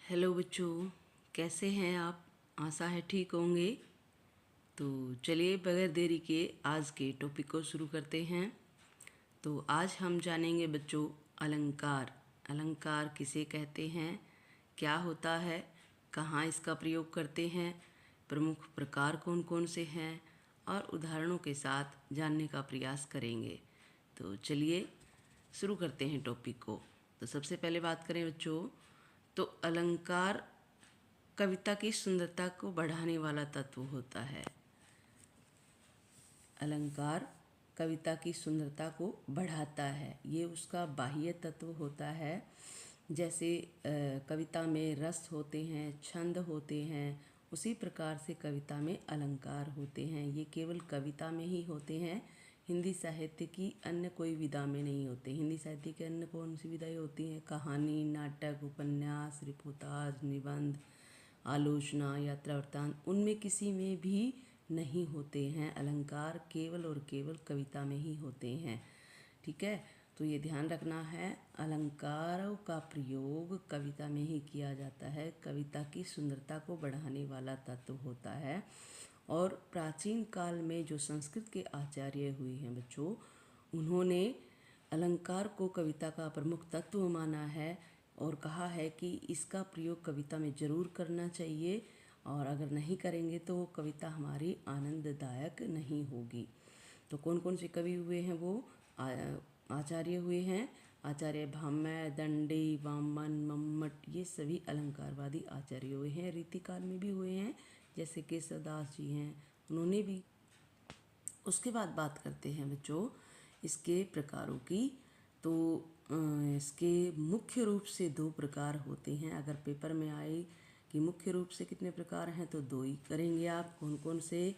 Hello बच्चों, कैसे हैं आप? आशा है ठीक होंगे। तो चलिए बगैर देरी के आज के टॉपिक को शुरू करते हैं। तो आज हम जानेंगे बच्चों अलंकार। अलंकार किसे कहते हैं, क्या होता है, कहाँ इसका प्रयोग करते हैं, प्रमुख प्रकार कौन कौन से हैं और उदाहरणों के साथ जानने का प्रयास करेंगे। तो चलिए शुरू करते हैं टॉपिक को। तो सबसे पहले बात करें बच्चों, तो अलंकार कविता की सुंदरता को बढ़ाने वाला तत्व होता है। अलंकार कविता की सुंदरता को बढ़ाता है, ये उसका बाह्य तत्व होता है। जैसे कविता में रस होते हैं, छंद होते हैं, उसी प्रकार से कविता में अलंकार होते हैं। ये केवल कविता में ही होते हैं, हिंदी साहित्य की अन्य कोई विधा में नहीं होते। हिंदी साहित्य की अन्य कौन सी विधाएं होती हैं? कहानी, नाटक, उपन्यास, रिपोर्टाज, निबंध, आलोचना, यात्रा वृत्तांत, उनमें किसी में भी नहीं होते हैं। अलंकार केवल और केवल कविता में ही होते हैं। ठीक है, तो ये ध्यान रखना है, अलंकारों का प्रयोग कविता में ही किया जाता है। कविता की सुंदरता को बढ़ाने वाला तत्व होता है। और प्राचीन काल में जो संस्कृत के आचार्य हुए हैं बच्चों, उन्होंने अलंकार को कविता का प्रमुख तत्व माना है और कहा है कि इसका प्रयोग कविता में ज़रूर करना चाहिए, और अगर नहीं करेंगे तो वो कविता हमारी आनंददायक नहीं होगी। तो कौन कौन से कवि हुए हैं? वो आचार्य हुए हैं। आचार्य भामह, दंडी, वामन, मम्मट, ये सभी अलंकारवादी आचार्य हुए हैं। रीतिकाल में भी हुए हैं, जैसे केशवदास जी हैं, उन्होंने भी। उसके बाद बात करते हैं बच्चों इसके प्रकारों की। तो इसके मुख्य रूप से दो प्रकार होते हैं। अगर पेपर में आए कि मुख्य रूप से कितने प्रकार हैं, तो दो ही करेंगे आप। कौन कौन से?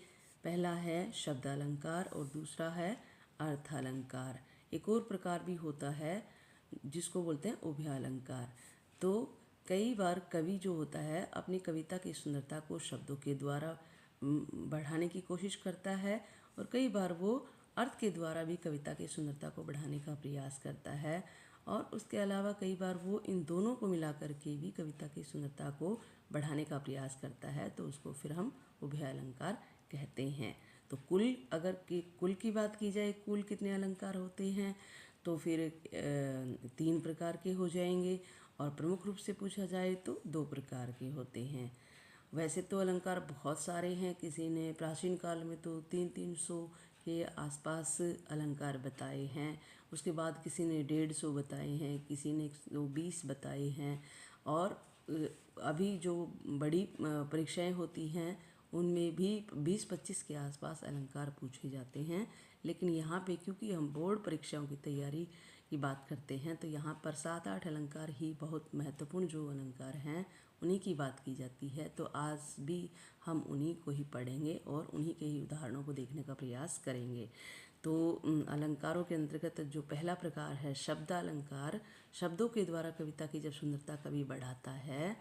पहला है शब्दालंकार और दूसरा है अर्थालंकार। एक और प्रकार भी होता है जिसको बोलते हैं उभयालंकार। तो कई बार कवि जो होता है अपनी कविता की सुंदरता को शब्दों के द्वारा बढ़ाने की कोशिश करता है, और कई बार वो अर्थ के द्वारा भी कविता की सुंदरता को बढ़ाने का प्रयास करता है। और उसके अलावा कई बार वो इन दोनों को मिलाकर के भी कविता की सुंदरता को बढ़ाने का प्रयास करता है, तो उसको फिर हम उभयालंकार कहते हैं। तो कुल की बात की जाए, कुल कितने अलंकार होते हैं, तो फिर 3 प्रकार के हो जाएंगे। और प्रमुख रूप से पूछा जाए तो 2 प्रकार के होते हैं। वैसे तो अलंकार बहुत सारे हैं, किसी ने प्राचीन काल में तो 300 के आसपास अलंकार बताए हैं। उसके बाद किसी ने 150 बताए हैं, किसी ने 120 बताए हैं। और अभी जो बड़ी परीक्षाएं होती हैं उनमें भी 20-25 के आसपास अलंकार पूछे जाते हैं। लेकिन यहाँ पे क्योंकि हम बोर्ड परीक्षाओं की तैयारी की बात करते हैं, तो यहाँ पर 7-8 अलंकार ही बहुत महत्वपूर्ण जो अलंकार हैं उन्हीं की बात की जाती है। तो आज भी हम उन्हीं को ही पढ़ेंगे और उन्हीं के ही उदाहरणों को देखने का प्रयास करेंगे। तो अलंकारों के अंतर्गत जो पहला प्रकार है शब्दालंकार, शब्दों के द्वारा कविता की जब सुंदरता कवि बढ़ाता है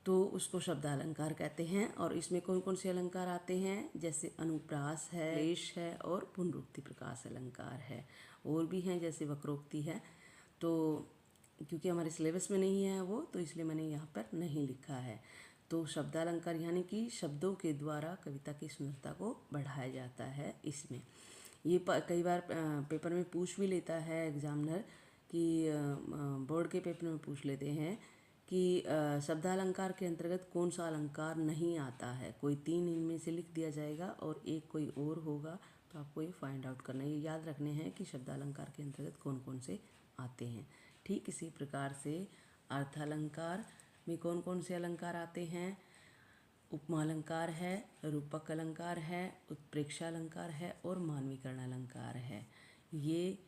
तो उसको शब्दालंकार कहते हैं। और इसमें कौन कौन से अलंकार आते हैं? जैसे अनुप्रास है, क्लेश है और पुनरुक्ति प्रकाश अलंकार है। और भी हैं, जैसे वक्रोक्ति है। तो क्योंकि हमारे सिलेबस में नहीं है वो, तो इसलिए मैंने यहाँ पर नहीं लिखा है। तो शब्दालंकार यानी कि शब्दों के द्वारा कविता की सुंदरता को बढ़ाया जाता है। इसमें ये कई बार पेपर में पूछ भी लेता है एग्जामिनर, कि बोर्ड के पेपर में पूछ लेते हैं कि शब्दालंकार के अंतर्गत कौन सा अलंकार नहीं आता है। कोई 3 इनमें से लिख दिया जाएगा और एक कोई और होगा, तो आपको ये फाइंड आउट करना है। ये याद रखने हैं कि शब्दालंकार के अंतर्गत कौन कौन से आते हैं। ठीक इसी प्रकार से अर्थालंकार में कौन कौन से अलंकार आते हैं? उपमालंकार है, रूपक अलंकार है, उत्प्रेक्षालंकार है और मानवीकरण अलंकार है। ये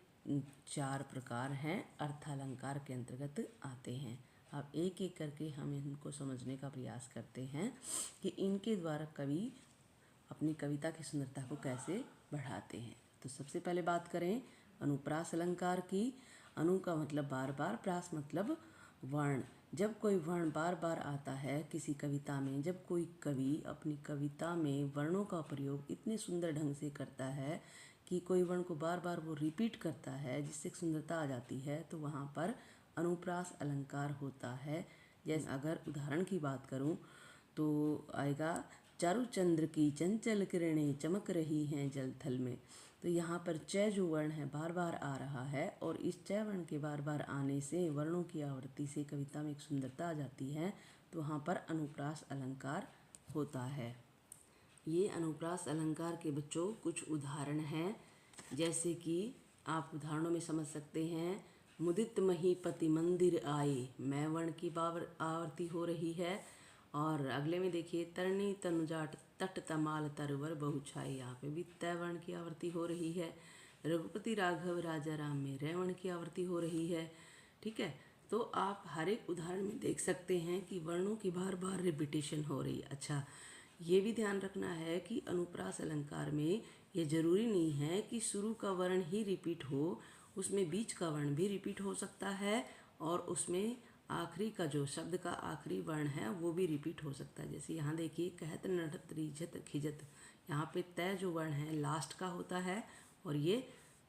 4 प्रकार हैं, अर्थालंकार के अंतर्गत आते हैं। अब एक एक करके हम इनको समझने का प्रयास करते हैं कि इनके द्वारा कवि अपनी कविता की सुंदरता को कैसे बढ़ाते हैं। तो सबसे पहले बात करें अनुप्रास अलंकार की। अनु का मतलब बार बार, प्रास मतलब वर्ण। जब कोई वर्ण बार बार आता है किसी कविता में, जब कोई कवि अपनी कविता में वर्णों का प्रयोग इतने सुंदर ढंग से करता है कि कोई वर्ण को बार बार वो रिपीट करता है, जिससे सुंदरता आ जाती है, तो वहाँ पर अनुप्रास अलंकार होता है। जैसे अगर उदाहरण की बात करूं तो आएगा चारु चंद्र की चंचल किरणें चमक रही हैं जल थल में। तो यहाँ पर च जो वर्ण है बार बार आ रहा है, और इस च वर्ण के बार बार आने से वर्णों की आवृत्ति से कविता में एक सुंदरता आ जाती है। तो वहाँ पर अनुप्रास अलंकार होता है। ये अनुप्रास अलंकार के बच्चों कुछ उदाहरण हैं, जैसे कि आप उदाहरणों में समझ सकते हैं। मुदित महीपति मंदिर आए, मैं वर्ण की आवृत्ति हो रही है। और अगले में देखिए, तरणी तनुजाट तट तमाल तरवर बहु छाई, यहाँ पे भी तय वर्ण की आवृत्ति हो रही है। रघुपति राघव राजा राम में रे वर्ण की आवृत्ति हो रही है। ठीक है, तो आप हर एक उदाहरण में देख सकते हैं कि वर्णों की बार बार रिपीटेशन हो रही है। अच्छा, ये भी ध्यान रखना है कि अनुप्रास अलंकार में ये जरूरी नहीं है कि शुरू का वर्ण ही रिपीट हो, उसमें बीच का वर्ण भी रिपीट हो सकता है, और उसमें आखिरी का जो शब्द का आखिरी वर्ण है वो भी रिपीट हो सकता है। जैसे यहाँ देखिए, कहत नढ़त रिझत खिजत, यहाँ पे तय जो वर्ण है लास्ट का होता है और ये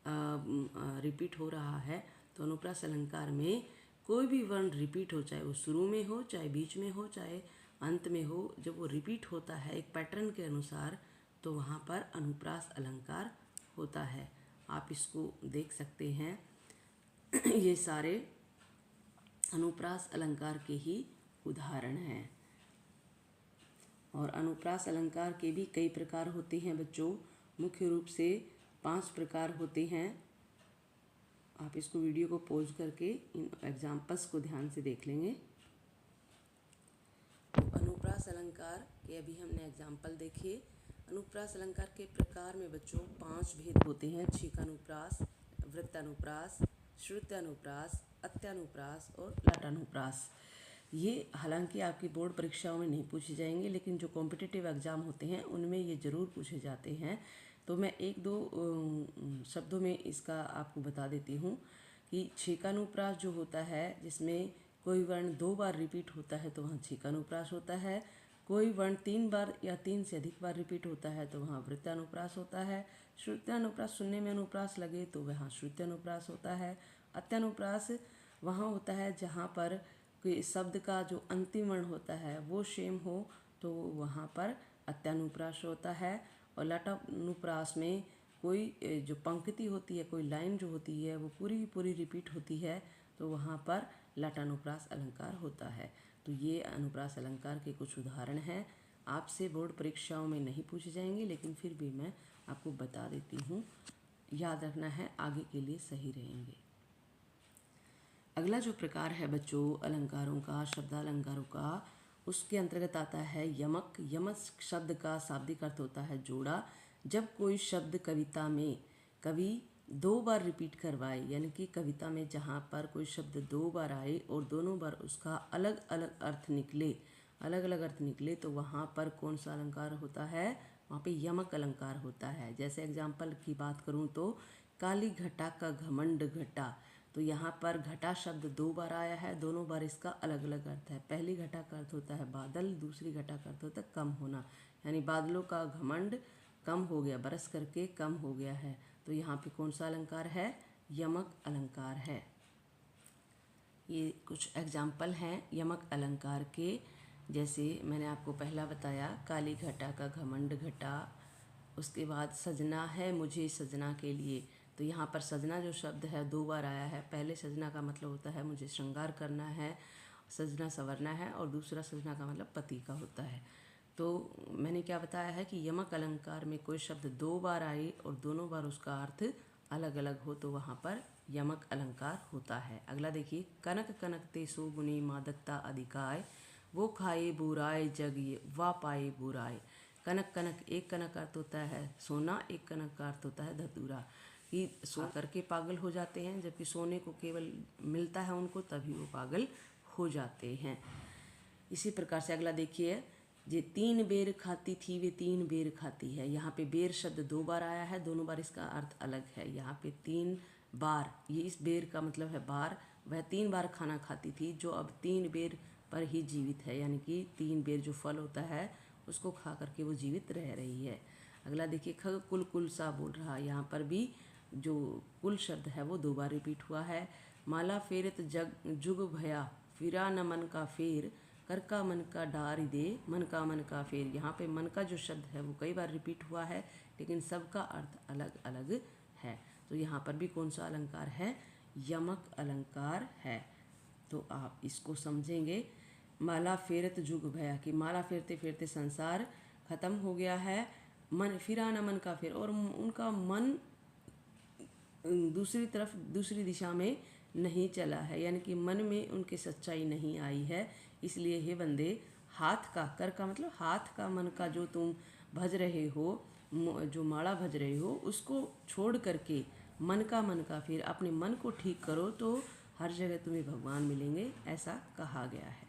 रिपीट हो रहा है। तो अनुप्रास अलंकार में कोई भी वर्ण रिपीट हो, चाहे वो शुरू में हो, चाहे बीच में हो, चाहे अंत में हो, जब वो रिपीट होता है एक पैटर्न के अनुसार, तो वहाँ पर अनुप्रास अलंकार होता है। आप इसको देख सकते हैं। ये सारे अनुप्रास अलंकार के ही उदाहरण हैं। और अनुप्रास अलंकार के भी कई प्रकार होते हैं बच्चों, मुख्य रूप से 5 प्रकार होते हैं। आप इसको वीडियो को पॉज करके इन एग्जाम्पल्स को ध्यान से देख लेंगे। तो अनुप्रास अलंकार के अभी हमने एग्जाम्पल देखे। अनुप्रास अलंकार के प्रकार में बच्चों 5 भेद होते हैं: छीकानुप्रास, वृत्तानुप्रास, श्रुत्यानुप्रास, अत्यानुप्रास और लटानुप्रास। ये हालांकि आपकी बोर्ड परीक्षाओं में नहीं पूछे जाएंगे, लेकिन जो कॉम्पिटिटिव एग्ज़ाम होते हैं उनमें ये ज़रूर पूछे जाते हैं। तो मैं एक दो शब्दों में इसका आपको बता देती हूँ कि छीकानुप्रास जो होता है, जिसमें कोई वर्ण 2 बार रिपीट होता है तो वहाँ छीकानुप्रास होता है। कोई वर्ण 3 बार या 3 से अधिक बार रिपीट होता है तो वहाँ वृत्तानुप्रास होता है। श्रुत्यानुप्रास, सुनने में अनुप्रास लगे तो वहाँ श्रुत्यानुप्रास होता है। अत्यानुप्रास वहाँ होता है जहाँ पर कोई शब्द का जो अंतिम वर्ण होता है वो सेम हो, तो वहाँ पर अत्यानुप्रास होता है। और लटानुप्रास में कोई जो पंक्ति होती है, कोई लाइन जो होती है वो पूरी की पूरी रिपीट होती है, तो वहाँ पर लटानुप्रास अलंकार होता है। तो ये अनुप्रास अलंकार के कुछ उदाहरण हैं। आपसे बोर्ड परीक्षाओं में नहीं पूछे जाएंगे, लेकिन फिर भी मैं आपको बता देती हूँ, याद रखना है, आगे के लिए सही रहेंगे। अगला जो प्रकार है बच्चों अलंकारों का, शब्दालंकारों का, उसके अंतर्गत आता है यमक। यमक शब्द का शाब्दिक अर्थ होता है जोड़ा। जब कोई शब्द कविता में कवि 2 बार रिपीट करवाए, यानी कि कविता में जहाँ पर कोई शब्द 2 बार आए और दोनों बार उसका अलग अलग अर्थ निकले, तो वहाँ पर कौन सा अलंकार होता है? वहाँ पे यमक अलंकार होता है। जैसे एग्जाम्पल की बात करूँ तो काली घटा का घमंड घटा, तो यहाँ पर घटा शब्द 2 बार आया है, दोनों बार इसका अलग अलग अर्थ है। पहली घटा का अर्थ होता है बादल, दूसरी घटा का अर्थ होता है कम होना, यानी बादलों का घमंड कम हो गया, बरस करके कम हो गया है। तो यहाँ पे कौन सा अलंकार है? यमक अलंकार है। ये कुछ एग्जाम्पल हैं यमक अलंकार के। जैसे मैंने आपको पहला बताया, काली घटा का घमंड घटा। उसके बाद सजना है मुझे सजना के लिए, तो यहाँ पर सजना जो शब्द है 2 बार आया है। पहले सजना का मतलब होता है मुझे श्रृंगार करना है, सजना संवरना है, और दूसरा सजना का मतलब पति का होता है। तो मैंने क्या बताया है कि यमक अलंकार में कोई शब्द 2 बार आए और दोनों बार उसका अर्थ अलग अलग हो, तो वहाँ पर यमक अलंकार होता है। अगला देखिए, कनक कनकते सो गुणी मादकता अधिकाय, वो खाए बुराए जग वा पाए बुराए। कनक कनक, एक कनक का अर्थ होता है सोना, एक कनक का अर्थ होता है धतूरा। कि सो करके पागल हो जाते हैं, जबकि सोने को केवल मिलता है उनको तभी वो पागल हो जाते हैं। इसी प्रकार से अगला देखिए, जे 3 बेर खाती थी वे 3 बेर खाती है। यहाँ पे बेर शब्द 2 बार आया है, दोनों बार इसका अर्थ अलग है। यहाँ पे 3 बार, ये इस बेर का मतलब है बार। वह 3 बार खाना खाती थी जो अब 3 बेर पर ही जीवित है, यानी कि 3 बेर जो फल होता है उसको खा करके वो जीवित रह रही है। अगला देखिए, खग कुल कुल सा बोल रहा है। यहाँ पर भी जो कुल शब्द है वो 2 बार रिपीट हुआ है। माला फेरत जग जुग भया फिरा न मन का फेर, कर का मन का डार दे, मन का फेर। यहाँ पे मन का जो शब्द है वो कई बार रिपीट हुआ है, लेकिन सबका अर्थ अलग अलग है। तो यहाँ पर भी कौन सा अलंकार है? यमक अलंकार है। तो आप इसको समझेंगे। माला फेरत जुग भया, कि माला फेरते फेरते संसार खत्म हो गया है। मन फिरा न मन का फेर, और उनका मन दूसरी तरफ दूसरी दिशा में नहीं चला है, यानी कि मन में उनके सच्चाई नहीं आई है। इसलिए हे बंदे, हाथ का, कर का मतलब हाथ का, मन का जो तुम भज रहे हो, जो माला भज रहे हो, उसको छोड़ करके मन का फिर अपने मन को ठीक करो, तो हर जगह तुम्हें भगवान मिलेंगे, ऐसा कहा गया है।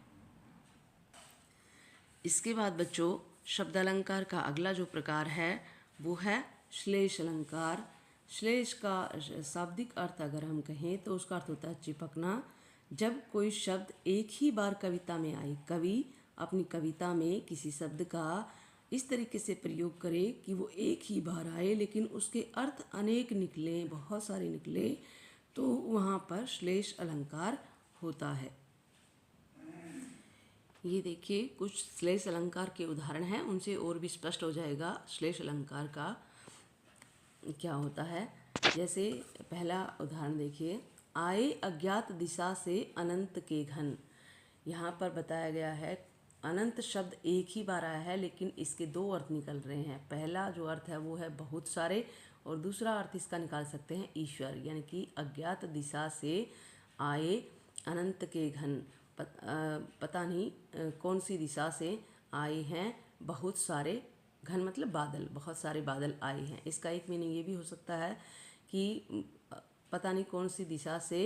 इसके बाद बच्चों, शब्द अलंकार का अगला जो प्रकार है वो है श्लेष अलंकार। श्लेष का शाब्दिक अर्थ अगर हम कहें तो उसका अर्थ होता है चिपकना। जब कोई शब्द एक ही बार कविता में आए, कवि अपनी कविता में किसी शब्द का इस तरीके से प्रयोग करे कि वो एक ही बार आए, लेकिन उसके अर्थ अनेक निकले, बहुत सारे निकले, तो वहाँ पर श्लेष अलंकार होता है। ये देखिए कुछ श्लेष अलंकार के उदाहरण हैं, उनसे और भी स्पष्ट हो जाएगा श्लेष अलंकार का क्या होता है। जैसे पहला उदाहरण देखिए, आए अज्ञात दिशा से अनंत के घन। यहाँ पर बताया गया है अनंत शब्द एक ही बार आया है, लेकिन इसके दो अर्थ निकल रहे हैं। पहला जो अर्थ है वो है बहुत सारे, और दूसरा अर्थ इसका निकाल सकते हैं ईश्वर, यानी कि अज्ञात दिशा से आए अनंत के घन। पता नहीं कौन सी दिशा से आए हैं बहुत सारे, घन मतलब बादल, बहुत सारे बादल आए हैं। इसका एक मीनिंग ये भी हो सकता है कि पता नहीं कौन सी दिशा से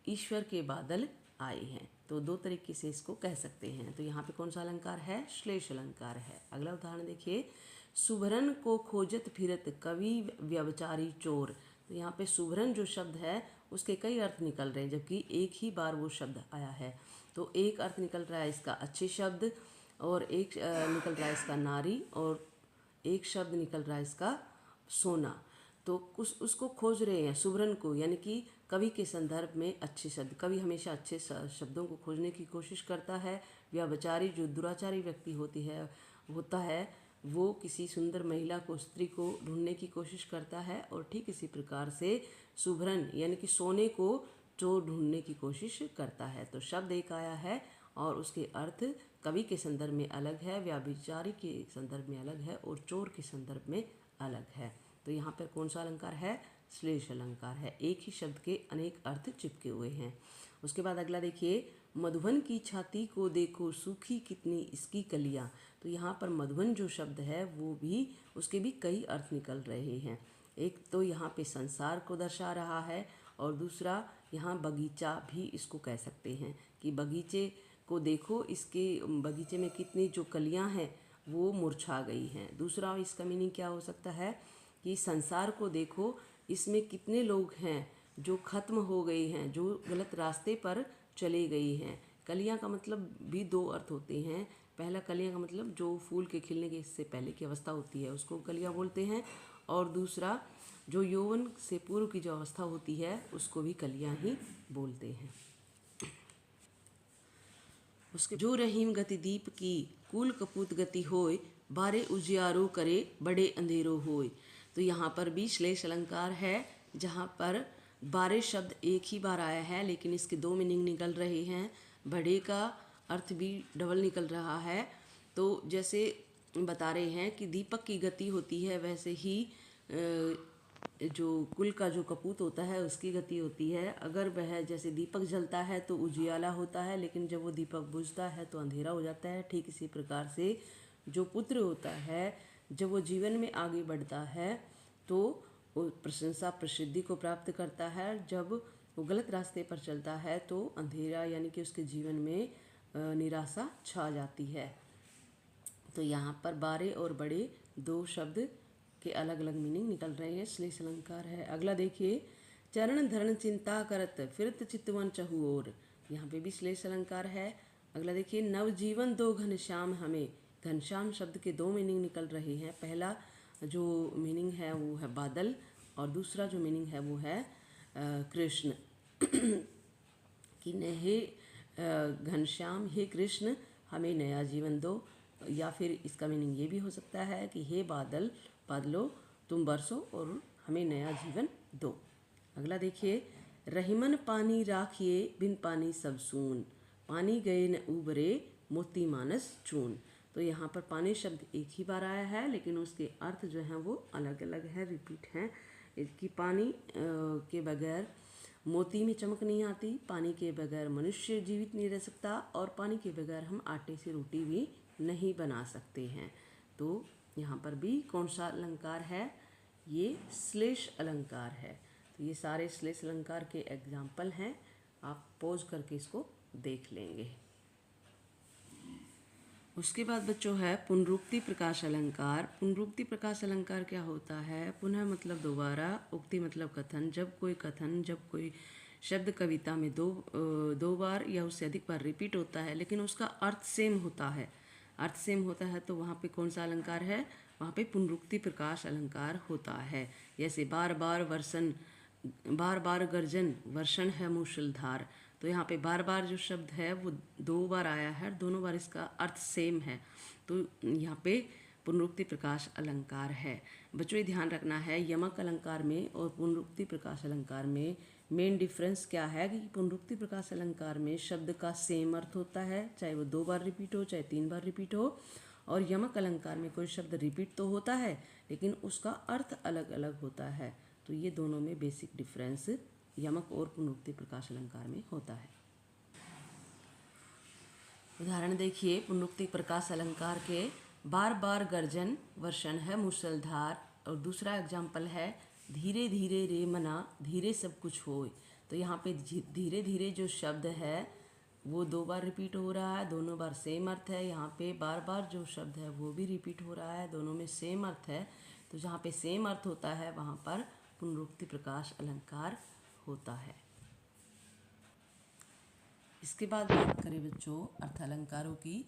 ईश्वर के बादल आए हैं। तो दो तरीके से इसको कह सकते हैं। तो यहाँ पे कौन सा अलंकार है? श्लेष अलंकार है। अगला उदाहरण देखिए, सुभरन को खोजत फिरत कवि व्यभिचारी चोर। तो यहाँ पे सुभरन जो शब्द है उसके कई अर्थ निकल रहे हैं, जबकि एक ही बार वो शब्द आया है। तो एक अर्थ निकल रहा है इसका अच्छे शब्द, और एक निकल रहा है इसका नारी, और एक शब्द निकल रहा है इसका सोना। तो उसको खोज रहे हैं सुभरन को, यानी कि कवि के संदर्भ में अच्छे शब्द। कवि हमेशा अच्छे शब्दों को खोजने की कोशिश करता है। व्यभिचारी जो दुराचारी व्यक्ति होता है वो किसी सुंदर महिला को, स्त्री को ढूंढने की कोशिश करता है, और ठीक इसी प्रकार से सुभरन यानी कि सोने को चोर ढूंढने की कोशिश करता है। तो शब्द एक आया है और उसके अर्थ कवि के संदर्भ में अलग है, व्यभिचारी के संदर्भ में अलग है, और चोर के संदर्भ में अलग है। तो यहाँ पर कौन सा अलंकार है? श्लेष अलंकार है। एक ही शब्द के अनेक अर्थ चिपके हुए हैं। उसके बाद अगला देखिए, मधुबन की छाती को देखो सूखी कितनी इसकी कलियां। तो यहाँ पर मधुबन जो शब्द है वो भी, उसके भी कई अर्थ निकल रहे हैं। एक तो यहाँ पे संसार को दर्शा रहा है, और दूसरा यहाँ बगीचा भी इसको कह सकते हैं कि बगीचे को देखो, इसके बगीचे में कितनी जो कलियां हैं वो मुरझा गई हैं। दूसरा इसका मीनिंग क्या हो सकता है कि संसार को देखो, इसमें कितने लोग हैं जो खत्म हो गए हैं, जो गलत रास्ते पर चले गई हैं। कलियां का मतलब भी दो अर्थ होते हैं। पहला कलियां का मतलब जो फूल के खिलने के इससे पहले की अवस्था होती है उसको कलियां बोलते हैं, और दूसरा जो यौवन से पूर्व की जो अवस्था होती है उसको भी कलियां ही बोलते हैं। उसके जो रहीम गति दीप की कुल कपूत गति होय, बारे उजियारो करे बड़े अंधेरो होय। तो यहाँ पर भी श्लेष अलंकार है, जहाँ पर बारे शब्द एक ही बार आया है, लेकिन इसके दो मीनिंग निकल रहे हैं। बड़े का अर्थ भी डबल निकल रहा है। तो जैसे बता रहे हैं कि दीपक की गति होती है, वैसे ही जो कुल का जो कपूत होता है उसकी गति होती है। अगर वह जैसे दीपक जलता है तो उजियाला होता है, लेकिन जब वो दीपक बुझता है तो अंधेरा हो जाता है। ठीक इसी प्रकार से जो पुत्र होता है, जब वो जीवन में आगे बढ़ता है तो वो प्रशंसा प्रसिद्धि को प्राप्त करता है। जब वो गलत रास्ते पर चलता है तो अंधेरा यानी कि उसके जीवन में निराशा छा जाती है। तो यहाँ पर बारे और बड़े दो शब्द के अलग अलग मीनिंग निकल रहे हैं। श्लेष अलंकार है। अगला देखिए, चरण धरण चिंता करत फिरत चितवन चहुओर। यहाँ पे भी श्लेष अलंकार है। अगला देखिए, नवजीवन दो घनश्याम हमें। घनश्याम शब्द के दो मीनिंग निकल रहे हैं। पहला जो मीनिंग है वो है बादल, और दूसरा जो मीनिंग है वो है कृष्ण। कि घनश्याम हे कृष्ण हमें नया जीवन दो, या फिर इसका मीनिंग ये भी हो सकता है कि हे बादलों तुम बरसो और हमें नया जीवन दो। अगला देखिए, रहीमन पानी राखिए बिन पानी सब सून, पानी गए न उबरे मोती मानस चून। तो यहाँ पर पानी शब्द एक ही बार आया है, लेकिन उसके अर्थ जो हैं वो अलग अलग है, रिपीट हैं। कि पानी के बगैर मोती में चमक नहीं आती, पानी के बगैर मनुष्य जीवित नहीं रह सकता, और पानी के बगैर हम आटे से रोटी भी नहीं बना सकते हैं। तो यहाँ पर भी कौन सा अलंकार है? ये श्लेष अलंकार है। तो ये सारे श्लेष अलंकार के एग्जाम्पल हैं, आप पॉज करके इसको देख लेंगे। उसके बाद बच्चों है पुनरुक्ति प्रकाश अलंकार। पुनरुक्ति प्रकाश अलंकार क्या होता है? पुनः मतलब दोबारा, उक्ति मतलब कथन। जब कोई शब्द कविता में दो बार या उससे अधिक बार रिपीट होता है, लेकिन उसका अर्थ सेम होता है, तो वहाँ पे कौन सा अलंकार है? वहाँ पे पुनरुक्ति प्रकाश अलंकार होता है। जैसे बार बार गर्जन वर्षण है मूषलधार। तो यहाँ पे बार बार जो शब्द है वो 2 बार आया है, दोनों बार इसका अर्थ सेम है, तो यहाँ पे पुनरुक्ति प्रकाश अलंकार है। बच्चों ये ध्यान रखना है, यमक अलंकार में और पुनरुक्ति प्रकाश अलंकार में मेन डिफरेंस क्या है कि पुनरुक्ति प्रकाश अलंकार में शब्द का सेम अर्थ होता है, चाहे वो 2 बार रिपीट हो चाहे 3 बार रिपीट हो। और यमक अलंकार में कोई शब्द रिपीट तो होता है, लेकिन उसका अर्थ अलग अलग होता है। तो ये दोनों में बेसिक डिफरेंस यमक और पुनरुक्ति प्रकाश अलंकार में होता है। उदाहरण देखिए पुनरुक्ति प्रकाश अलंकार के, बार बार गर्जन वर्षण है मूसलधार। और दूसरा एग्जाम्पल है धीरे धीरे रे मना धीरे सब कुछ होए। तो यहाँ पे धीरे धीरे जो शब्द है वो 2 बार रिपीट हो रहा है, दोनों बार सेम अर्थ है। यहाँ पे बार बार जो शब्द है वो भी रिपीट हो रहा है, दोनों में सेम अर्थ है। तो जहाँ पे सेम अर्थ होता है वहाँ पर पुनरुक्ति प्रकाश अलंकार होता है। इसके बाद बात करें बच्चों अर्थ अलंकारों की,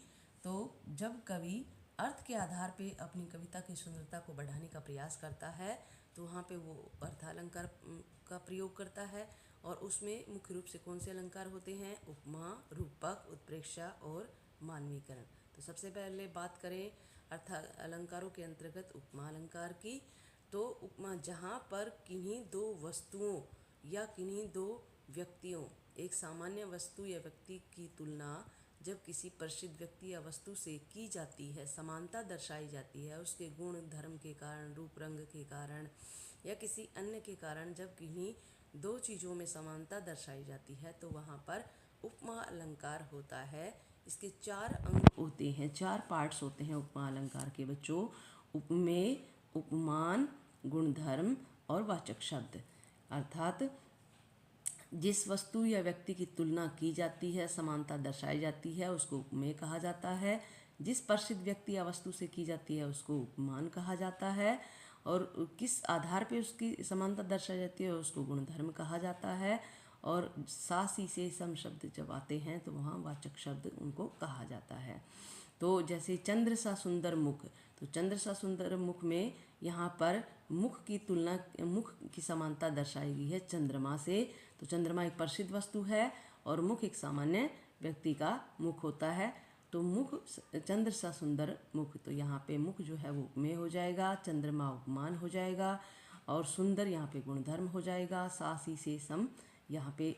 तो जब कवि अर्थ के आधार पे अपनी कविता की सुंदरता को बढ़ाने का प्रयास करता है, तो वहाँ पे वो अर्थ अलंकार का प्रयोग करता है। और उसमें मुख्य रूप से कौन से अलंकार होते हैं? उपमा, रूपक, उत्प्रेक्षा और मानवीकरण। तो सबसे पहले बात करें अर्थ अलंकारों के अंतर्गत उपमा अलंकार की। तो उपमा जहाँ पर किन्हीं 2 वस्तुओं या किन्हीं 2 व्यक्तियों, एक सामान्य वस्तु या व्यक्ति की तुलना जब किसी प्रसिद्ध व्यक्ति या वस्तु से की जाती है, समानता दर्शाई जाती है उसके गुण धर्म के कारण, रूप रंग के कारण या किसी अन्य के कारण, जब किन्हीं 2 चीज़ों में समानता दर्शाई जाती है, तो वहाँ पर उपमा अलंकार होता है। इसके 4 अंग होते हैं, 4 पार्ट्स होते हैं उपमा अलंकार के बच्चों। उपमेय, उपमान, गुणधर्म और वाचक शब्द। अर्थात जिस वस्तु या व्यक्ति की तुलना की जाती है, समानता दर्शाई जाती है, उसको उपमेय कहा जाता है। जिस प्रसिद्ध व्यक्ति या वस्तु से की जाती है उसको उपमान कहा जाता है। और किस आधार पे उसकी समानता दर्शाई जाती है उसको गुणधर्म कहा जाता है। और सा सी से सम शब्द जब आते हैं तो वहाँ वाचक शब्द उनको कहा जाता है। तो जैसे चंद्र सा सुंदर मुख, तो चंद्र सा सुंदर मुख में यहाँ पर मुख की समानता दर्शाई गई है चंद्रमा से। तो चंद्रमा एक प्रसिद्ध वस्तु है और मुख एक सामान्य व्यक्ति का मुख होता है। तो मुख, चंद्र सा सुंदर मुख, तो यहाँ पे मुख जो है वो उपमेय हो जाएगा, चंद्रमा उपमान हो जाएगा और सुंदर यहाँ पे गुणधर्म हो जाएगा। सा सी से सम यहाँ पे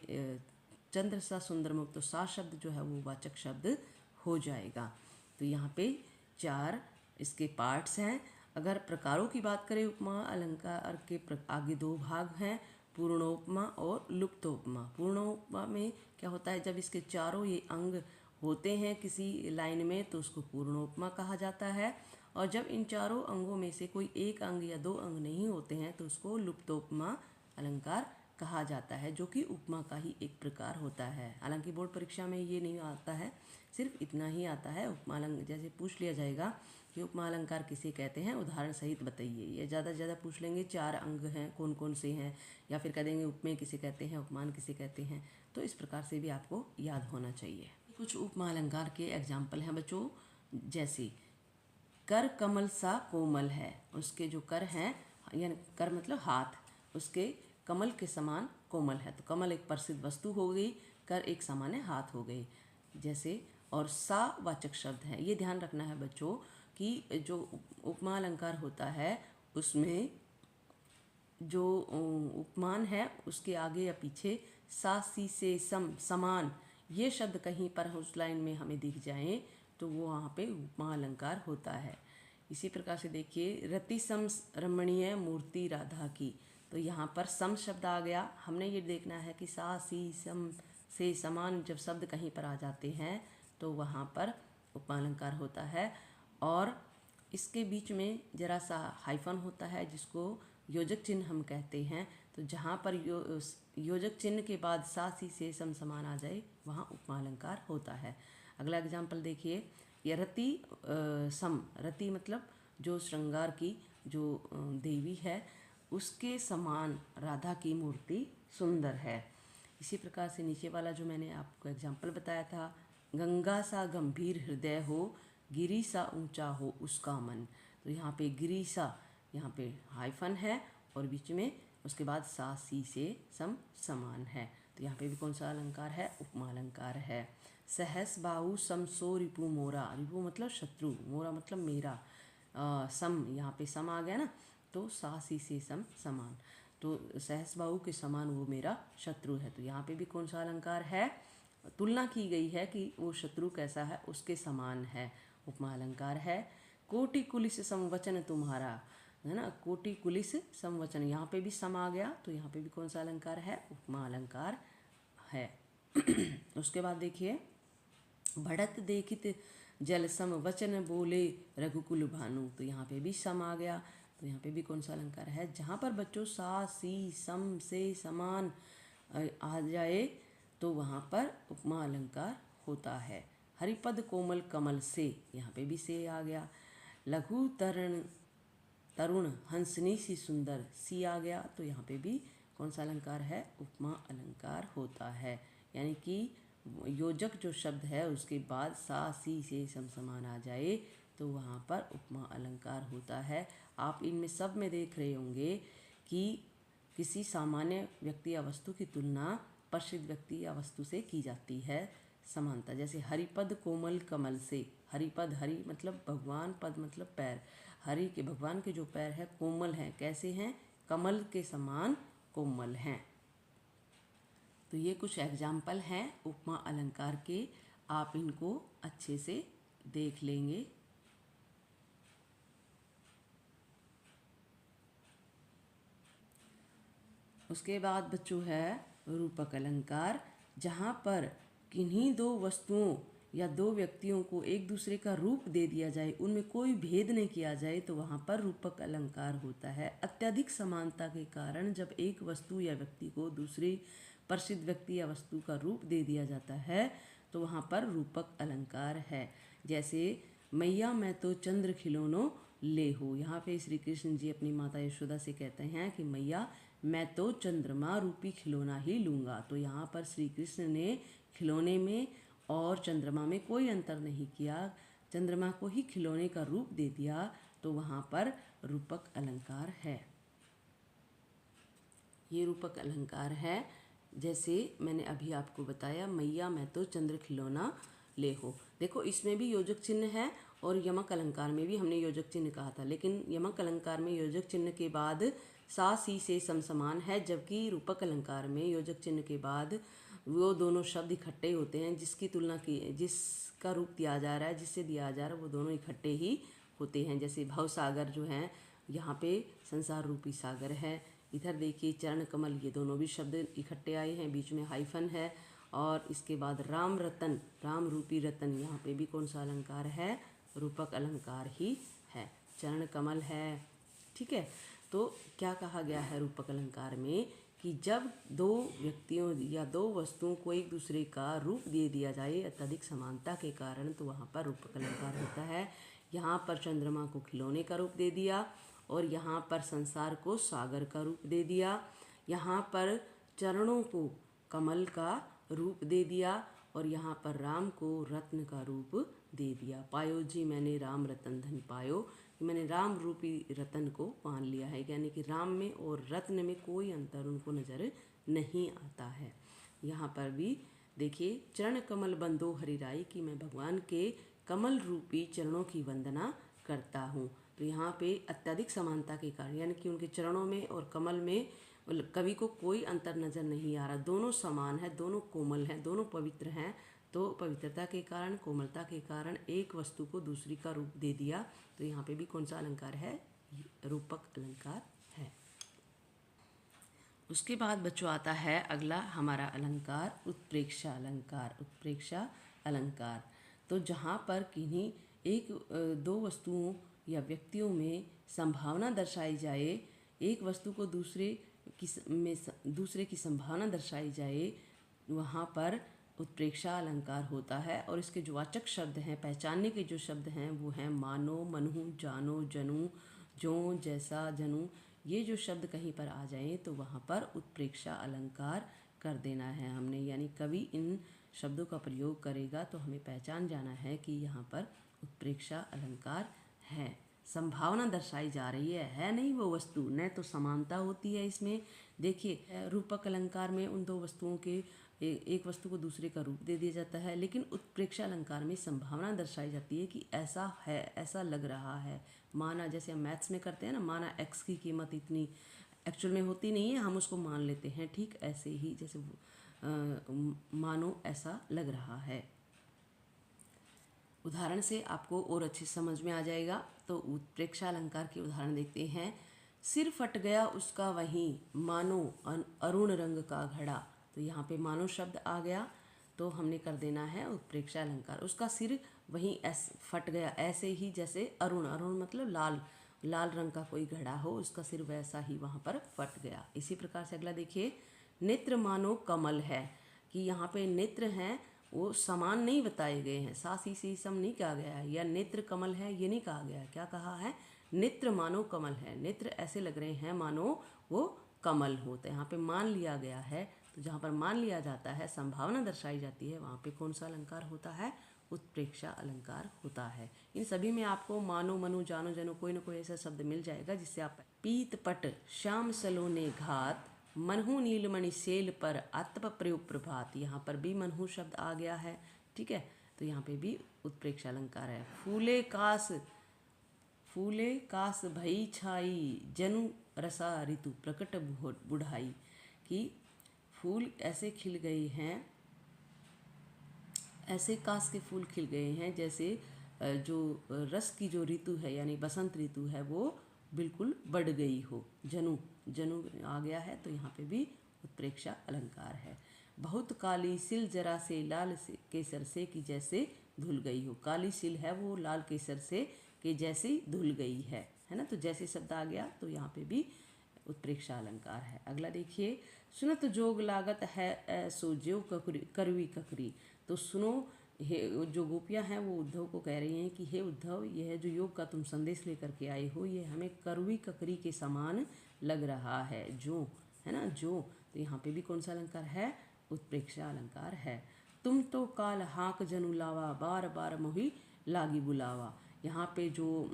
चंद्र सा सुंदर मुख, तो सा शब्द जो है वो वाचक शब्द हो जाएगा। तो यहाँ पे 4 इसके पार्ट्स हैं। अगर प्रकारों की बात करें उपमा अलंकार के आगे 2 भाग हैं, पूर्णोपमा और लुप्तोपमा। पूर्णोपमा में क्या होता है, जब इसके चारों ये अंग होते हैं किसी लाइन में तो उसको पूर्णोपमा कहा जाता है। और जब इन चारों अंगों में से कोई एक अंग या 2 अंग नहीं होते हैं तो उसको लुप्तोपमा अलंकार कहा जाता है, जो कि उपमा का ही एक प्रकार होता है। हालांकि बोर्ड परीक्षा में ये नहीं आता है, सिर्फ इतना ही आता है। उपमा अलंकार जैसे पूछ लिया जाएगा कि उपमा अलंकार किसे कहते हैं, उदाहरण सहित बताइए। ये ज़्यादा से ज़्यादा पूछ लेंगे 4 अंग हैं कौन कौन से हैं, या फिर कह देंगे उपमेय किसे कहते हैं, उपमान किसे कहते हैं। तो इस प्रकार से भी आपको याद होना चाहिए। कुछ उपमा अलंकार के एग्जाम्पल हैं बच्चों, जैसे कर कमल सा कोमल है। उसके जो कर हैं, यानी कर मतलब हाथ, उसके कमल के समान कोमल है। तो कमल एक प्रसिद्ध वस्तु हो गई, कर एक सामान्य हाथ हो गई। जैसे, और सा वाचक शब्द है। ये ध्यान रखना है बच्चों कि जो उपमा अलंकार होता है उसमें जो उपमान है उसके आगे या पीछे सा सी से सम समान ये शब्द कहीं पर उस लाइन में हमें दिख जाए तो वो वहाँ पे उपमा अलंकार होता है। इसी प्रकार से देखिए, रति सम रमणीय मूर्ति राधा की, तो यहाँ पर सम शब्द आ गया। हमने ये देखना है कि सा सी सम से समान जब शब्द कहीं पर आ जाते हैं तो वहाँ पर उपमा अलंकार होता है। और इसके बीच में जरा सा हाइफन होता है जिसको योजक चिन्ह हम कहते हैं। तो जहाँ पर योजक चिन्ह के बाद सा सी से सम समान आ जाए वहाँ उपमा अलंकार होता है। अगला एग्जाम्पल देखिए, यह रति सम, रति मतलब जो श्रृंगार की जो देवी है उसके समान राधा की मूर्ति सुंदर है। इसी प्रकार से नीचे वाला जो मैंने आपको एग्जाम्पल बताया था, गंगा सा गंभीर हृदय हो, गिरी सा ऊंचा हो उसका मन। तो यहाँ पे गिरी सा, यहाँ पे हाइफन है और बीच में उसके बाद सा सी से सम समान है। तो यहाँ पे भी कौन सा अलंकार है? उपमा अलंकार है। सहस बाहु सम सो रिपु मोरा, रिपु मतलब शत्रु, मोरा मतलब मेरा। सम, यहाँ पे सम आ गया ना, तो सा सी से सम समान, तो सहस बाहु के समान वो मेरा शत्रु है। तो यहाँ पे भी कौन सा अलंकार है? तुलना की गई है कि वो शत्रु कैसा है, उसके समान है, उपमा अलंकार है। कोटि कुलिस समवचन तुम्हारा, है ना, कोटि कुलिस समवचन, यहाँ पे भी सम आ गया तो यहाँ पे भी कौन सा अलंकार है? उपमा अलंकार है। उसके बाद देखिए, बढ़त देखित जल सम वचन बोले रघुकुल भानु, तो यहाँ पे भी सम आ गया। तो यहाँ पे भी कौन सा अलंकार है? जहाँ पर बच्चों सा सी सम से समान आ जाए तो वहाँ पर उपमा अलंकार होता है। हरिपद कोमल कमल से, यहाँ पे भी से आ गया। लघु तरुण हंसनी सी सुंदर, सी आ गया तो यहाँ पे भी कौन सा अलंकार है? उपमा अलंकार होता है। यानी कि योजक जो शब्द है उसके बाद सा सी से सम समान आ जाए तो वहाँ पर उपमा अलंकार होता है। आप इनमें सब में देख रहे होंगे कि किसी सामान्य व्यक्ति या वस्तु की तुलना प्रसिद्ध व्यक्ति या वस्तु से की जाती है, समानता। जैसे हरिपद कोमल कमल से, हरिपद, हरि मतलब भगवान, पद मतलब पैर, हरि के भगवान के जो पैर है कोमल हैं, कैसे हैं? कमल के समान कोमल हैं। तो ये कुछ एग्जाम्पल हैं उपमा अलंकार के, आप इनको अच्छे से देख लेंगे। उसके बाद बच्चों है रूपक अलंकार, जहाँ पर किन्हीं दो वस्तुओं या दो व्यक्तियों को एक दूसरे का रूप दे दिया जाए, उनमें कोई भेद नहीं किया जाए तो वहाँ पर रूपक अलंकार होता है। अत्यधिक समानता के कारण जब एक वस्तु या व्यक्ति को दूसरे प्रसिद्ध व्यक्ति या वस्तु का रूप दे दिया जाता है तो वहाँ पर रूपक अलंकार है। जैसे मैया मैं तो चंद्र खिलौनों ले हो, यहाँ पे श्री कृष्ण जी अपनी माता यशोदा से कहते हैं कि मैया मैं तो चंद्रमा रूपी खिलौना ही लूँगा। तो यहाँ पर श्री कृष्ण ने खिलौने में और चंद्रमा में कोई अंतर नहीं किया, चंद्रमा को ही खिलौने का रूप दे दिया, तो वहाँ पर रूपक अलंकार है। ये रूपक अलंकार है। जैसे मैंने अभी आपको बताया, मैया मैं तो चंद्र खिलौना ले हो। देखो इसमें भी योजक चिन्ह है और यमक अलंकार में भी हमने योजक चिन्ह कहा था, लेकिन यमक अलंकार में योजक चिन्ह के बाद सा सी से सम समान है, जबकि रूपक अलंकार में योजक चिन्ह के बाद वो दोनों शब्द इकट्ठे होते हैं, जिसकी तुलना की, जिसका रूप दिया जा रहा है, जिससे दिया जा रहा है, वो दोनों इकट्ठे ही होते हैं। जैसे भव सागर जो हैं, यहाँ पे संसार रूपी सागर है, इधर देखिए चरण कमल, ये दोनों भी शब्द इकट्ठे आए हैं, बीच में हाइफन है। और इसके बाद राम रतन, राम रूपी रतन, यहाँ पे भी कौन सा अलंकार है? रूपक अलंकार ही है। चरण कमल है, ठीक है। तो क्या कहा गया है रूपक अलंकार में कि जब दो व्यक्तियों या दो वस्तुओं को एक दूसरे का रूप दे दिया जाए अत्यधिक समानता के कारण, तो वहाँ पर रूपक अलंकार होता है। यहाँ पर चंद्रमा को खिलौने का रूप दे दिया और यहाँ पर संसार को सागर का रूप दे दिया, यहाँ पर चरणों को कमल का रूप दे दिया और यहाँ पर राम को रत्न का रूप दे दिया। पायो जी मैंने राम रतन धन पायो, मैंने राम रूपी रतन को पान लिया है, यानी कि राम में और रत्न में कोई अंतर उनको नज़र नहीं आता है। यहाँ पर भी देखिए, चरण कमल बंदो हरिराई, कि मैं भगवान के कमल रूपी चरणों की वंदना करता हूँ। तो यहाँ पे अत्यधिक समानता के कारण, यानी कि उनके चरणों में और कमल में कवि को कोई अंतर नज़र नहीं आ रहा, दोनों समान है, दोनों कोमल हैं, दोनों पवित्र हैं। तो पवित्रता के कारण, कोमलता के कारण एक वस्तु को दूसरी का रूप दे दिया। तो यहाँ पे भी कौन सा अलंकार है? रूपक अलंकार है। उसके बाद बच्चों आता है अगला हमारा अलंकार उत्प्रेक्षा अलंकार। उत्प्रेक्षा अलंकार, तो जहाँ पर किन्हीं एक दो वस्तुओं या व्यक्तियों में संभावना दर्शाई जाए, एक वस्तु को दूसरे की संभावना दर्शाई जाए, वहाँ पर उत्प्रेक्षा अलंकार होता है। और इसके जो वाचक शब्द हैं, पहचानने के जो शब्द हैं, वो हैं मानो, मनहु, जानो, जनू, जो, जैसा, जनू। ये जो शब्द कहीं पर आ जाएं तो वहाँ पर उत्प्रेक्षा अलंकार कर देना है हमने, यानी कवि इन शब्दों का प्रयोग करेगा तो हमें पहचान जाना है कि यहाँ पर उत्प्रेक्षा अलंकार है। संभावना दर्शाई जा रही है नहीं वो वस्तु, न तो समानता होती है इसमें। देखिए, रूपक अलंकार में उन दो वस्तुओं के एक वस्तु को दूसरे का रूप दे दिया जाता है, लेकिन उत्प्रेक्षा अलंकार में संभावना दर्शाई जाती है कि ऐसा है, ऐसा लग रहा है। माना, जैसे हम मैथ्स में करते हैं ना, माना एक्स की कीमत इतनी, एक्चुअल में होती नहीं है, हम उसको मान लेते हैं। ठीक ऐसे ही जैसे मानो ऐसा लग रहा है। उदाहरण से आपको और अच्छे समझ में आ जाएगा। तो उत्प्रेक्षा अलंकार के उदाहरण देखते हैं। सिर फट गया उसका वहीं, मानो अरुण रंग का घड़ा। तो यहाँ पे मानो शब्द आ गया तो हमने कर देना है उत्प्रेक्षा अलंकार। उसका सिर वहीं फट गया, ऐसे ही जैसे अरुण, अरुण मतलब लाल, लाल रंग का कोई घड़ा हो, उसका सिर वैसा ही वहाँ पर फट गया। इसी प्रकार से अगला देखिए, नेत्र मानो कमल है, कि यहाँ पे नेत्र हैं वो समान नहीं बताए गए हैं, सासी सी सम नहीं कहा गया है, या नेत्र कमल है ये नहीं कहा गया है। क्या कहा है? नेत्र मानो कमल है। नेत्र ऐसे लग रहे हैं मानो वो कमल हो, तो यहाँ पे मान लिया गया है। तो जहाँ पर मान लिया जाता है, संभावना दर्शाई जाती है, वहाँ पे कौन सा अलंकार होता है? उत्प्रेक्षा अलंकार होता है। इन सभी में आपको मानो, मनु, जानो, जनो कोई ना कोई ऐसा शब्द मिल जाएगा जिससे आप पीत पट श्याम सलोने घात, मनहु नीलमणि सेल पर आत्म प्रयोग प्रभात। यहाँ पर भी मनहु शब्द आ गया है। ठीक है, तो यहाँ पे भी उत्प्रेक्षा अलंकार है। फूले कास भई छाई, जनु रसा ऋतु प्रकट बुढ़ाई, कि फूल ऐसे खिल गए हैं, ऐसे कास के फूल खिल गए हैं जैसे जो रस की जो ऋतु है, यानी बसंत ऋतु है, वो बिल्कुल बढ़ गई हो। जनु, जनु आ गया है, तो यहाँ पे भी उत्प्रेक्षा अलंकार है। बहुत काली सिल जरा से लाल केसर से, कि जैसे धुल गई हो। काली सिल है वो लाल केसर से कि जैसे धुल गई है ना। तो जैसे शब्द आ गया तो यहाँ पे भी उत्प्रेक्षा अलंकार है। अगला देखिए, सुनत जोग लागत है ऐसो ज्यो करवी ककरी। तो सुनो, हे जो गोपियाँ हैं वो उद्धव को कह रही हैं कि हे उद्धव, यह जो योग का तुम संदेश लेकर के आए हो, ये हमें करवी ककरी के समान लग रहा है, जो है ना, जो। तो यहाँ पे भी कौन सा अलंकार है? उत्प्रेक्षा अलंकार है। तुम तो काल हाक जनु लावा, बार बार मोहि लागी बुलावा। यहाँ पे जो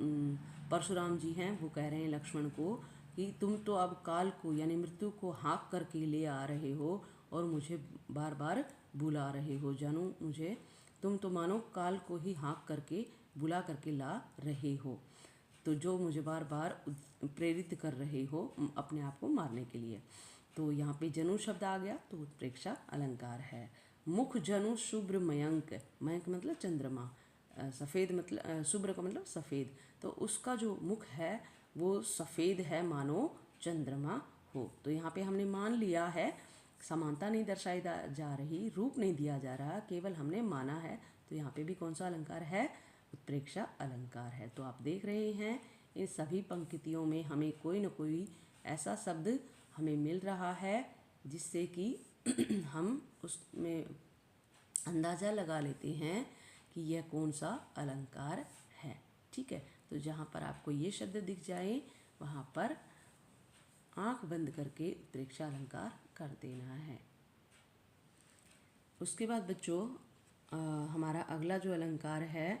परशुराम जी हैं वो कह रहे हैं लक्ष्मण को कि तुम तो अब काल को, यानी मृत्यु को हाँक करके ले आ रहे हो और मुझे बार बार बुला रहे हो। जानू, मुझे तुम तो मानो काल को ही हाँक करके बुला करके ला रहे हो, तो जो मुझे बार बार प्रेरित कर रहे हो अपने आप को मारने के लिए। तो यहाँ पे जनु शब्द आ गया तो उत्प्रेक्षा अलंकार है। मुख जनु शुभ्र मयंक, मयंक मतलब चंद्रमा, सफ़ेद मतलब शुभ्र का मतलब सफ़ेद, तो उसका जो मुख है वो सफ़ेद है मानो चंद्रमा हो। तो यहाँ पे हमने मान लिया है, समानता नहीं दर्शाई जा रही, रूप नहीं दिया जा रहा, केवल हमने माना है। तो यहाँ पे भी कौन सा अलंकार है? उत्प्रेक्षा अलंकार है। तो आप देख रहे हैं इन सभी पंक्तियों में हमें कोई न कोई ऐसा शब्द हमें मिल रहा है जिससे कि हम उसमें अंदाज़ा लगा लेते हैं कि यह कौन सा अलंकार है। ठीक है, तो जहाँ पर आपको ये शब्द दिख जाए वहाँ पर आंख बंद करके उत्प्रेक्षा अलंकार कर देना है। उसके बाद बच्चों हमारा अगला जो अलंकार है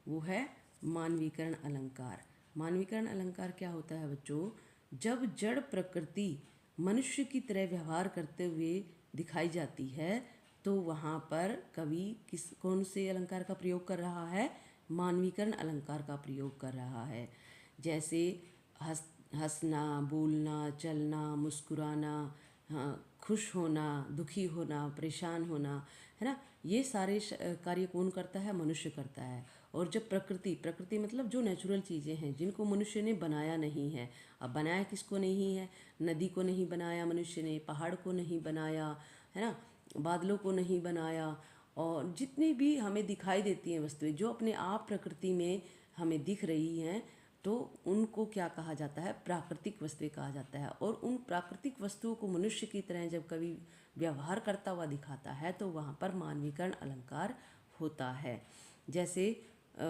वो है मानवीकरण अलंकार। मानवीकरण अलंकार क्या होता है बच्चों? जब जड़ प्रकृति मनुष्य की तरह व्यवहार करते हुए दिखाई जाती है तो वहाँ पर कवि कौन से अलंकार का प्रयोग कर रहा है? मानवीकरण अलंकार का प्रयोग कर रहा है। जैसे हंसना, बोलना, चलना, मुस्कुराना, हाँ, खुश होना, दुखी होना, परेशान होना, है ना, ये सारे कार्य कौन करता है? मनुष्य करता है। और जब प्रकृति मतलब जो नेचुरल चीज़ें हैं जिनको मनुष्य ने बनाया नहीं है। अब बनाया किसको नहीं है? नदी को नहीं बनाया मनुष्य ने, पहाड़ को नहीं बनाया, है ना, बादलों को नहीं बनाया, और जितनी भी हमें दिखाई देती हैं वस्तुएं जो अपने आप प्रकृति में हमें दिख रही हैं, तो उनको क्या कहा जाता है? प्राकृतिक वस्तुएं कहा जाता है। और उन प्राकृतिक वस्तुओं को मनुष्य की तरह जब कभी व्यवहार करता हुआ दिखाता है तो वहाँ पर मानवीकरण अलंकार होता है। जैसे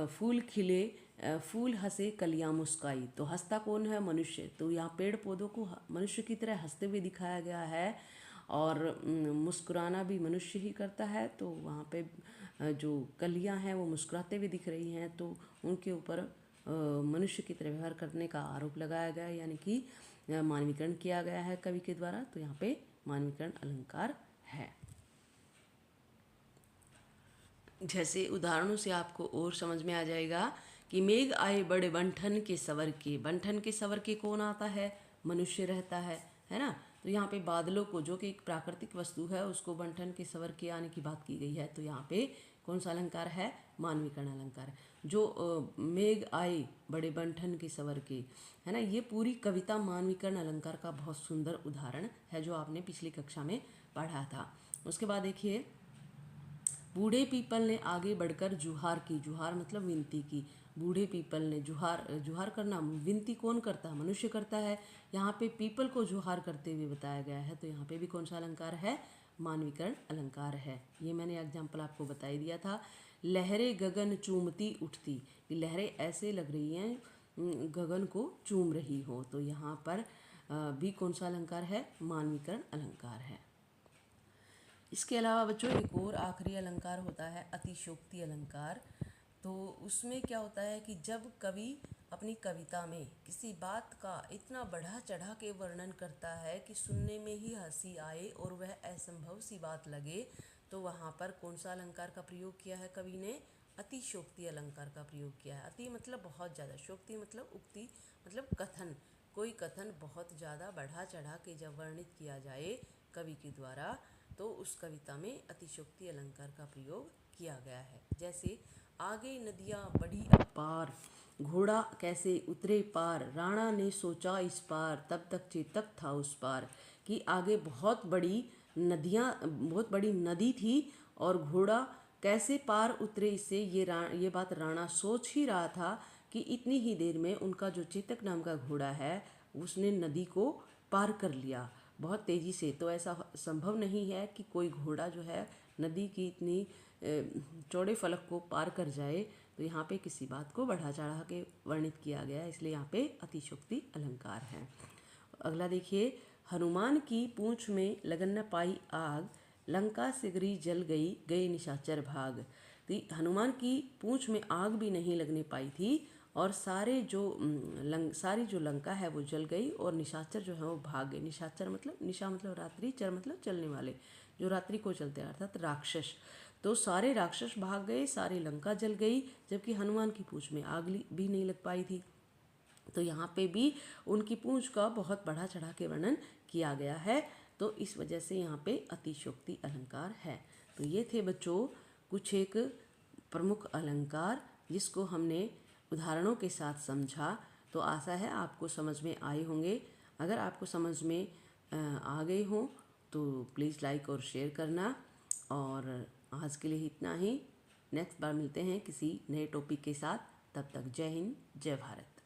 फूल खिले, फूल हंसे, कलियां मुस्काई, तो हंसता कौन है? मनुष्य। तो यहाँ पेड़ पौधों को मनुष्य की तरह हंसते हुए दिखाया गया है, और मुस्कुराना भी मनुष्य ही करता है। तो वहाँ पे जो कलियां हैं वो मुस्कुराते हुए दिख रही हैं, तो उनके ऊपर मनुष्य की तरह व्यवहार करने का आरोप लगाया गया है, यानी कि मानवीकरण किया गया है कवि के द्वारा। तो यहाँ पे मानवीकरण अलंकार है। जैसे उदाहरणों से आपको और समझ में आ जाएगा कि मेघ आए बड़े बंठन के सवर के। बंठन के सवर के कौन आता है? मनुष्य रहता है ना। तो यहाँ पे बादलों को, जो कि एक प्राकृतिक वस्तु है, उसको बंठन के सवर के आने की बात की गई है। तो यहाँ पे कौन सा अलंकार है? मानवीकरण अलंकार। जो मेघ आए बड़े बंठन के सवर के, है ना, ये पूरी कविता मानवीकरण अलंकार का बहुत सुंदर उदाहरण है, जो आपने पिछली कक्षा में पढ़ा था। उसके बाद देखिए, बूढ़े पीपल ने आगे बढ़कर जुहार की। जुहार मतलब विनती की। बूढ़े पीपल ने जुहार करना, विनती कौन करता है? मनुष्य करता है। यहाँ पे पीपल को जुहार करते हुए बताया गया है। तो यहाँ पे भी कौन सा अलंकार है? मानवीकरण अलंकार है। ये मैंने एग्जाम्पल आपको बता ही दिया था। लहरें गगन चूमती उठती, लहरें ऐसे लग रही हैं गगन को चूम रही हो। तो यहाँ पर भी कौन सा अलंकार है? मानवीकरण अलंकार है। इसके अलावा बच्चों एक और आखिरी अलंकार होता है अतिशयोक्ति अलंकार। तो उसमें क्या होता है कि जब कवि अपनी कविता में किसी बात का इतना बढ़ा चढ़ा के वर्णन करता है कि सुनने में ही हंसी आए और वह असंभव सी बात लगे, तो वहाँ पर कौन सा अलंकार का प्रयोग किया है कवि ने? अतिशयोक्ति अलंकार का प्रयोग किया है। अति मतलब बहुत ज़्यादा, शोक्ति मतलब उक्ति मतलब कथन। कोई कथन बहुत ज़्यादा बढ़ा चढ़ा के जब वर्णित किया जाए कवि के द्वारा, तो उस कविता में अतिशयोक्ति अलंकार का प्रयोग किया गया है। जैसे आगे नदियाँ बढ़ी अपार, घोड़ा कैसे उतरे पार, राणा ने सोचा इस पार, तब तक चेतक था उस पार। कि आगे बहुत बड़ी नदी थी और घोड़ा कैसे पार उतरे इससे, ये बात राणा सोच ही रहा था कि इतनी ही देर में उनका जो चेतक नाम का घोड़ा है उसने नदी को पार कर लिया बहुत तेज़ी से। तो ऐसा संभव नहीं है कि कोई घोड़ा जो है नदी की इतनी चौड़े फलक को पार कर जाए। तो यहाँ पे किसी बात को बढ़ा चढ़ा के वर्णित किया गया है, इसलिए यहाँ पे अतिशयोक्ति अलंकार है। अगला देखिए, हनुमान की पूंछ में लगन न पाई आग, लंका सिगरी जल गई, गए निशाचर भाग। तो हनुमान की पूंछ में आग भी नहीं लगने पाई थी, और सारी जो लंका है वो जल गई, और निशाचर जो है वो भाग गए। निशाचर मतलब, निशा मतलब रात्रि, चर मतलब चलने वाले, जो रात्रि को चलते हैं, अर्थात राक्षस। तो सारे राक्षस भाग गए, सारी लंका जल गई, जबकि हनुमान की पूंछ में आग भी नहीं लग पाई थी। तो यहाँ पे भी उनकी पूंछ का बहुत बढ़ा चढ़ा के वर्णन किया गया है। तो इस वजह से यहाँ पे अतिशयोक्ति अलंकार है। तो ये थे बच्चों कुछ एक प्रमुख अलंकार जिसको हमने उदाहरणों के साथ समझा। तो आशा है आपको समझ में आए होंगे। अगर आपको समझ में आ गए हों तो प्लीज़ लाइक और शेयर करना। और आज के लिए इतना ही। नेक्स्ट बार मिलते हैं किसी नए टॉपिक के साथ। तब तक जय हिंद, जय भारत।